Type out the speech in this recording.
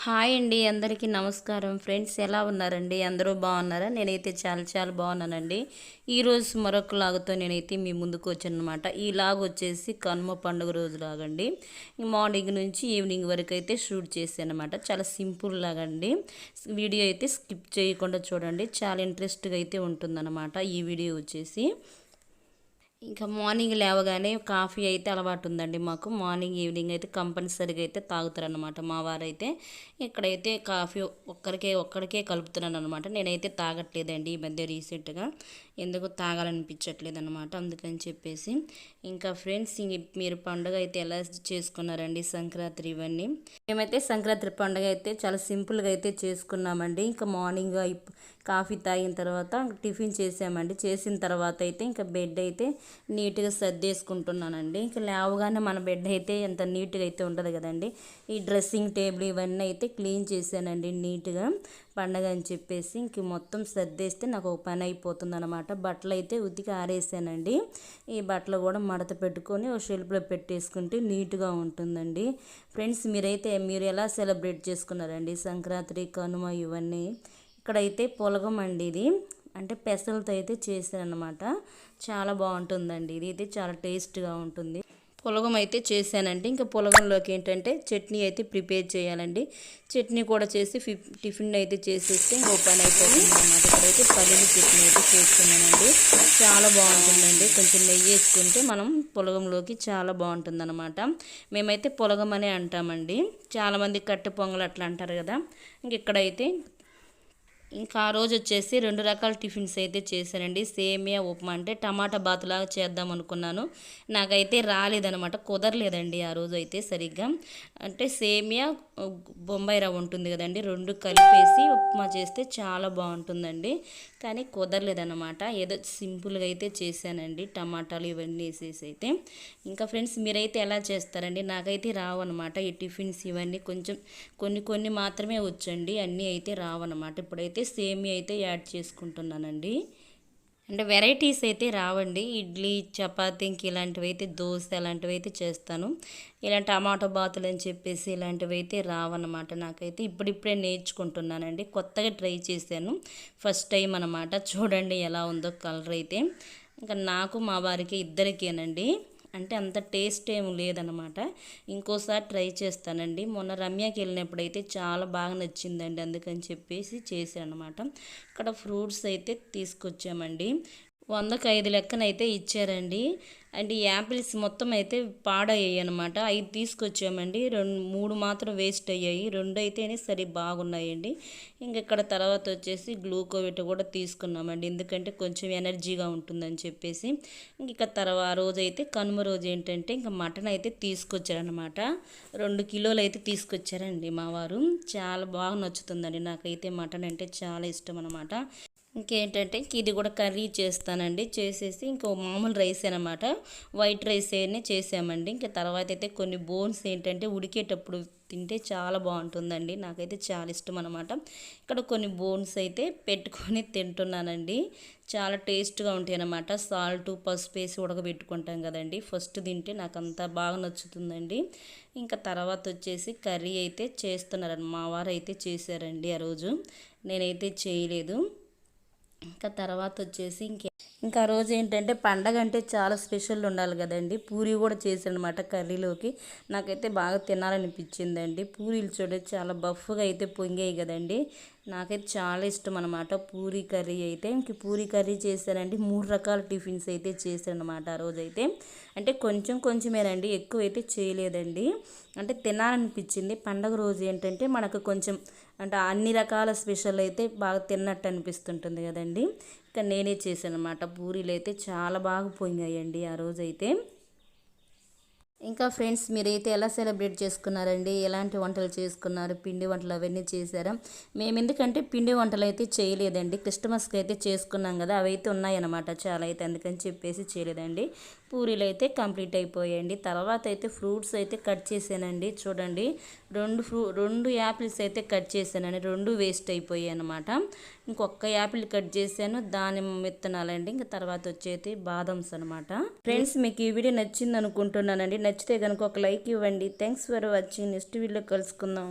Hi అండి, అందరికీ నమస్కారం. ఫ్రెండ్స్, ఎలా ఉన్నారండి? అందరూ బాగున్నారా? నేనైతే చాలా చాలా బాగున్నానండి. ఈరోజు మరొక లాగుతో నేనైతే మీ ముందుకు వచ్చానమాట. ఈ లాగ్ వచ్చేసి కనుమ పండుగ రోజు లాగండి. మార్నింగ్ నుంచి ఈవినింగ్ వరకు అయితే షూట్ చేశాను అనమాట. చాలా సింపుల్ లాగండి. వీడియో అయితే స్కిప్ చేయకుండా చూడండి. చాలా ఇంట్రెస్ట్గా అయితే ఉంటుందన్నమాట ఈ వీడియో వచ్చేసి. ఇంకా మార్నింగ్ లేవగానే కాఫీ అయితే అలవాటు ఉందండి మాకు. మార్నింగ్ ఈవినింగ్ అయితే కంపల్సరీగా అయితే తాగుతారనమాట మా వారైతే. ఇక్కడైతే కాఫీ ఒక్కడికే కలుపుతున్నాను అనమాట. నేనైతే తాగట్లేదండి ఈ మధ్య రీసెంట్గా. ఎందుకు తాగాలనిపించట్లేదు అనమాట, అందుకని చెప్పేసి. ఇంకా ఫ్రెండ్స్, మీరు పండుగ అయితే ఎలా చేసుకున్నారండి? సంక్రాంతి ఇవన్నీ మేమైతే సంక్రాంతి పండుగ అయితే చాలా సింపుల్గా అయితే చేసుకున్నామండి. ఇంకా మార్నింగ్ కాఫీ తాగిన తర్వాత టిఫిన్ చేసామండి. చేసిన తర్వాత అయితే ఇంకా బెడ్ అయితే నీట్గా సర్దేసుకుంటున్నానండి. ఇంకా లేవగానే మన బెడ్ అయితే ఎంత నీట్గా అయితే ఉండదు కదండి. ఈ డ్రెస్సింగ్ టేబుల్ ఇవన్నీ అయితే క్లీన్ చేశానండి నీట్గా, పండగ అని చెప్పేసి. ఇంక మొత్తం సర్దేస్తే నాకు ఒక పని అయిపోతుంది అనమాట. బట్టలు అయితే ఉతికి ఆరేసానండి. ఈ బట్టలు కూడా మడత పెట్టుకొని ఒక షెల్ఫ్లో పెట్టేసుకుంటే నీట్గా ఉంటుందండి. ఫ్రెండ్స్, మీరు ఎలా సెలబ్రేట్ చేసుకున్నారండి సంక్రాంతి, కనుమ ఇవన్నీ? ఇక్కడైతే పొలగం అండి ఇది, అంటే పెసలతో అయితే చేశానమాట. చాలా బాగుంటుందండి. ఇది అయితే చాలా టేస్ట్గా ఉంటుంది. పులగం అయితే చేశానండి. ఇంకా పులగంలోకి ఏంటంటే చట్నీ అయితే ప్రిపేర్ చేయాలండి. చట్నీ కూడా చేసి టిఫిన్ అయితే చేసేస్తే ఇంకో పని అయిపోతుంది అన్నమాట. ఇక్కడైతే పల్లీల చట్నీ అయితే చేస్తున్నానండి. చాలా బాగుంటుందండి. కొంచెం నెయ్యి వేసుకుంటే మనం పులగంలోకి చాలా బాగుంటుంది అనమాట. మేమైతే పులగం అనే అంటామండి. చాలామంది కట్టె పొంగల్ అట్లా అంటారు కదా. ఇంక ఇక్కడైతే ఇంకా ఆ రోజు వచ్చేసి 2 రకాల టిఫిన్స్ అయితే చేశానండి. సేమియా ఉప్మా, అంటే టమాటా బాతులాగా చేద్దాం అనుకున్నాను. నాకైతే రాలేదనమాట, కుదరలేదండి ఆ రోజు అయితే సరిగ్గా. అంటే సేమియా, బొంబాయి రవ్వ ఉంటుంది కదండి, 2 కలిపేసి ఉప్మా చేస్తే చాలా బాగుంటుందండి. కానీ కుదరలేదనమాట. ఏదో సింపుల్గా అయితే చేశానండి, టమాటాలు ఇవన్నీ వేసేసి అయితే. ఇంకా ఫ్రెండ్స్, మీరైతే ఎలా చేస్తారండి? నాకైతే రావన్నమాట ఈ టిఫిన్స్ ఇవన్నీ. కొంచెం కొన్ని మాత్రమే వచ్చండి, అన్నీ అయితే రావన్నమాట. ఇప్పుడైతే సేమియా అయితే యాడ్ చేసుకుంటున్నానండి. అంటే వెరైటీస్ అయితే రావండి. ఇడ్లీ, చపాతీ, ఇంక ఇలాంటివి అయితే, దోశ అలాంటివి అయితే చేస్తాను. ఇలా టమాటో బాతులు అని చెప్పేసి ఇలాంటివి అయితే రావన్నమాట నాకైతే. ఇప్పుడిప్పుడే నేర్చుకుంటున్నానండి. కొత్తగా ట్రై చేశాను, ఫస్ట్ టైం అనమాట. చూడండి ఎలా ఉందో కలర్ అయితే. ఇంకా నాకు మా వారికి ఇద్దరికేనండి, అంటే అంత టేస్ట్ ఏమి లేదనమాట. ఇంకోసారి ట్రై చేస్తానండి. మొన్న రమ్యకి వెళ్ళినప్పుడు అయితే చాలా బాగా నచ్చిందండి, అందుకని చెప్పేసి చేశాను అనమాట. ఇక్కడ ఫ్రూట్స్ అయితే తీసుకొచ్చామండి. 100కి 5 లెక్కనైతే ఇచ్చారండి. అండ్ ఈ యాపిల్స్ మొత్తం అయితే పాడయ్యాయి అనమాట. 5 తీసుకొచ్చామండి. 3 మాత్రం వేస్ట్ అయ్యాయి. 2 అయితేనే సరి బాగున్నాయండి. ఇంక ఇక్కడ తర్వాత వచ్చేసి గ్లూకోవిట్ కూడా తీసుకున్నామండి, ఎందుకంటే కొంచెం ఎనర్జీగా ఉంటుందని చెప్పేసి. ఇంక తర్వాత రోజు అయితే కనుమ రోజు ఏంటంటే ఇంకా మటన్ అయితే తీసుకొచ్చారనమాట. 2 కిలోలు అయితే తీసుకొచ్చారండి మా వారు. చాలా బాగా నచ్చుతుందండి నాకైతే, మటన్ అంటే చాలా ఇష్టం అనమాట. ఇంకేంటంటే ఇది కూడా కర్రీ చేస్తానండి. చేసేసి ఇంకో మామూలు రైస్ అనమాట, వైట్ రైస్ ఏనే చేసామండి. ఇంకా తర్వాత అయితే కొన్ని బోన్స్ ఏంటంటే ఉడికేటప్పుడు తింటే చాలా బాగుంటుందండి, నాకైతే చాలా ఇష్టం అనమాట. ఇక్కడ కొన్ని బోన్స్ అయితే పెట్టుకొని తింటున్నానండి. చాలా టేస్ట్గా ఉంటాయి అన్నమాట. సాల్ట్, పసుపు వేసి ఉడకబెట్టుకుంటాం కదండి, ఫస్ట్ తింటే నాకు అంత బాగా నచ్చుతుందండి. ఇంకా తర్వాత వచ్చేసి కర్రీ అయితే చేస్తున్నారని మా వారు అయితే చేశారండి ఆ రోజు, నేనైతే చేయలేదు. ఇంకా తర్వాత వచ్చేసి ఇంకా రోజు ఏంటంటే పండగ అంటే చాలా స్పెషల్ ఉండాలి కదండి. పూరి కూడా చేశానమాట కర్రీలోకి. నాకైతే బాగా తినాలనిపించిందండి. పూరీలు చూడండి చాలా బఫ్గా అయితే పొంగాయి కదండి. నాకైతే చాలా ఇష్టం అనమాట పూరీ కర్రీ అయితే. ఇంక పూరీ కర్రీ చేశానండి. 3 రకాల టిఫిన్స్ అయితే చేశానమాట ఆ రోజైతే. అంటే కొంచెమేనండి, ఎక్కువ అయితే చేయలేదండి. అంటే తినాలనిపించింది. పండగ రోజు ఏంటంటే మనకు కొంచెం అంటే అన్ని రకాల స్పెషల్ అయితే బాగా తిన్నట్టు అనిపిస్తుంటుంది కదండి. ఇక నేనే చేశాను అనమాట. పూరీలు అయితే చాలా బాగా పొంగాయండి ఆ రోజైతే. ఇంకా ఫ్రెండ్స్, మీరైతే ఎలా సెలబ్రేట్ చేసుకున్నారండి? ఎలాంటి వంటలు చేసుకున్నారు? పిండి వంటలు అవన్నీ చేశారా? మేము ఎందుకంటే పిండి వంటలు అయితే చేయలేదండి. క్రిస్టమస్కి అయితే చేసుకున్నాం కదా, అవి అయితే ఉన్నాయన్నమాట చాలా అయితే, అందుకని చెప్పేసి చేయలేదండి. పూరీలు అయితే కంప్లీట్ అయిపోయాయండి. తర్వాత అయితే ఫ్రూట్స్ అయితే కట్ చేశానండి. చూడండి, 2 యాపిల్స్ అయితే కట్ చేశానండి. 2 వేస్ట్ అయిపోయాయి అనమాట. ఇంకొక యాపిల్ కట్ చేశాను, దానిమ్మ విత్తనాలండి. ఇంకా తర్వాత వచ్చేది బాదమ్స్ అనమాట. ఫ్రెండ్స్, మీకు ఈ వీడియో నచ్చింది అనుకుంటున్నానండి. నచ్చితే కనుక ఒక లైక్ ఇవ్వండి. Thanks for watching. నెక్స్ట్ వీడియోలో కలుసుకుందాం.